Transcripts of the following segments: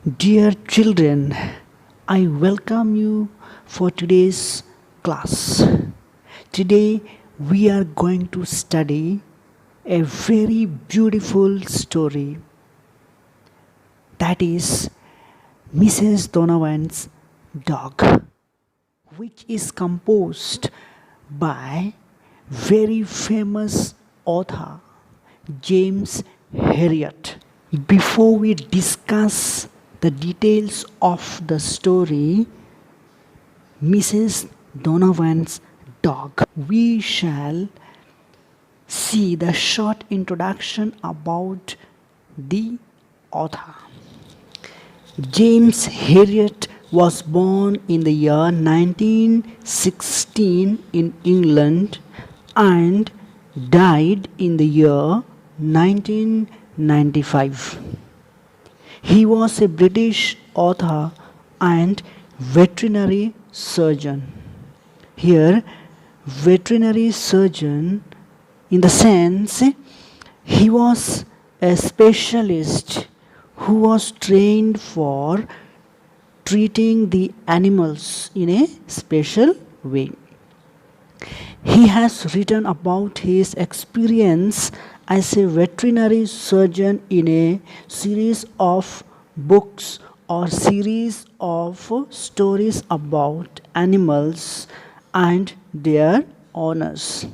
Dear children, I welcome you for today's class. Today we are going to study a very beautiful story, that is Mrs. Donovan's dog, which is composed by very famous author James Herriot. Before we discuss the details of the story, Mrs. Donovan's dog, we shall see the short introduction about the author. James Herriot was born in the year 1916 in England and died in the year 1995. He was a British author and veterinary surgeon. Here, veterinary surgeon in the sense he was a specialist who was trained for treating the animals in a special way. He has written about his experience as a veterinary surgeon in a series of books or series of stories about animals and their owners.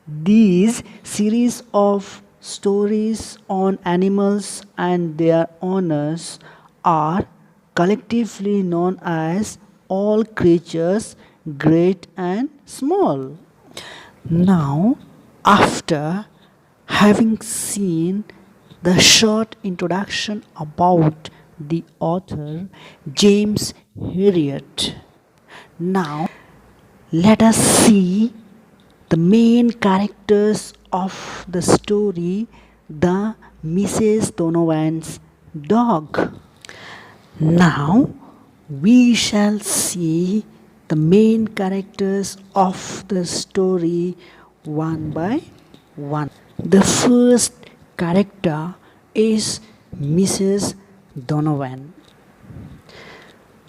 These series of stories on animals and their owners are collectively known as All Creatures Great and Small. Now, after having seen the short introduction about the author James Herriot, now let us see the main characters of the story, the Mrs. Donovan's dog. Now we shall see the main characters of the story one by one. The first character is Mrs. Donovan.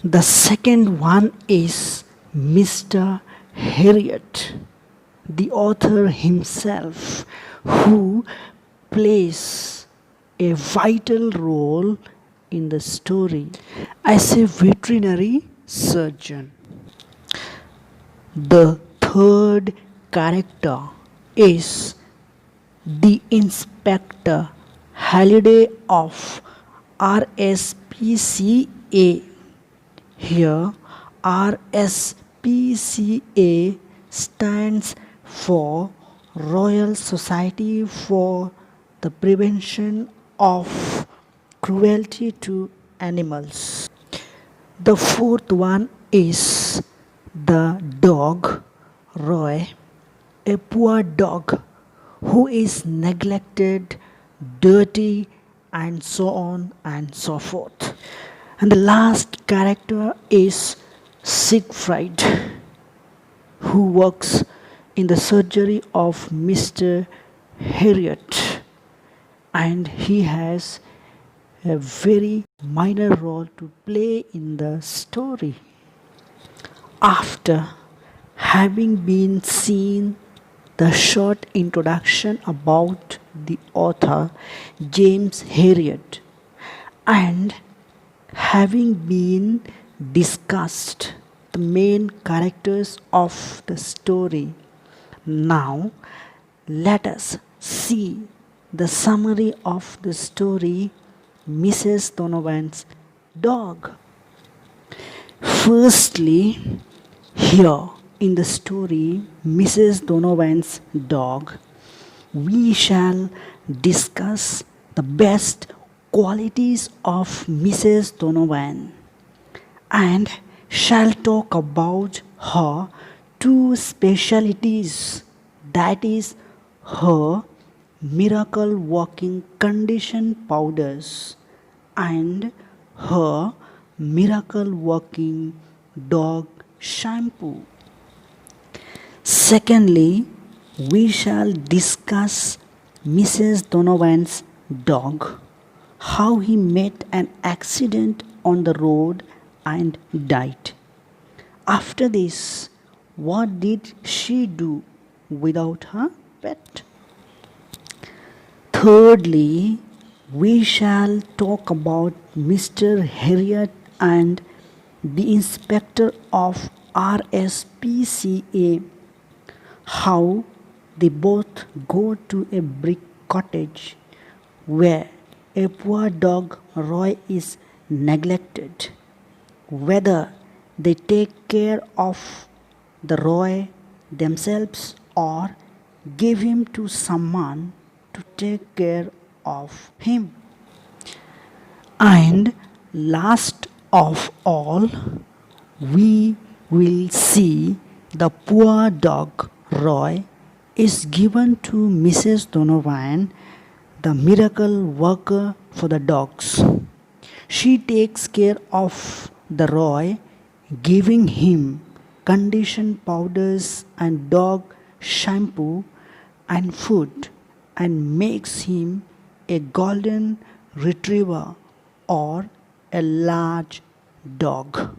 The second one is Mr. Herriot, the author himself, who plays a vital role in the story as a veterinary surgeon. The third character is the Inspector Halliday of RSPCA. Here, RSPCA stands for Royal Society for the Prevention of Cruelty to Animals. The fourth one is the dog Roy, a poor dog who is neglected, dirty, and so on and so forth. And the last character is Siegfried, who works in the surgery of Mr. Herriot, and he has a very minor role to play in the story. After having been seen the short introduction about the author James Herriot and having been discussed the main characters of the story, now let us see the summary of the story Mrs. Donovan's dog. Firstly, here in the story Mrs. Donovan's dog, we shall discuss the best qualities of Mrs. Donovan and shall talk about her two specialties, that is her miracle working condition powders and her miracle working dog shampoo. Secondly, we shall discuss Mrs. Donovan's dog, how he met an accident on the road and died. After this, what did she do without her pet? Thirdly, we shall talk about Mr. Harriet and the inspector of RSPCA, how they both go to a brick cottage where a poor dog Roy is neglected. Whether they take care of the Roy themselves or give him to someone to take care of him. And last of all, we will see the poor dog Roy is given to Mrs. Donovan, the miracle worker for the dogs. She takes care of the Roy, giving him condition powders and dog shampoo and food, and makes him a golden retriever or a large dog.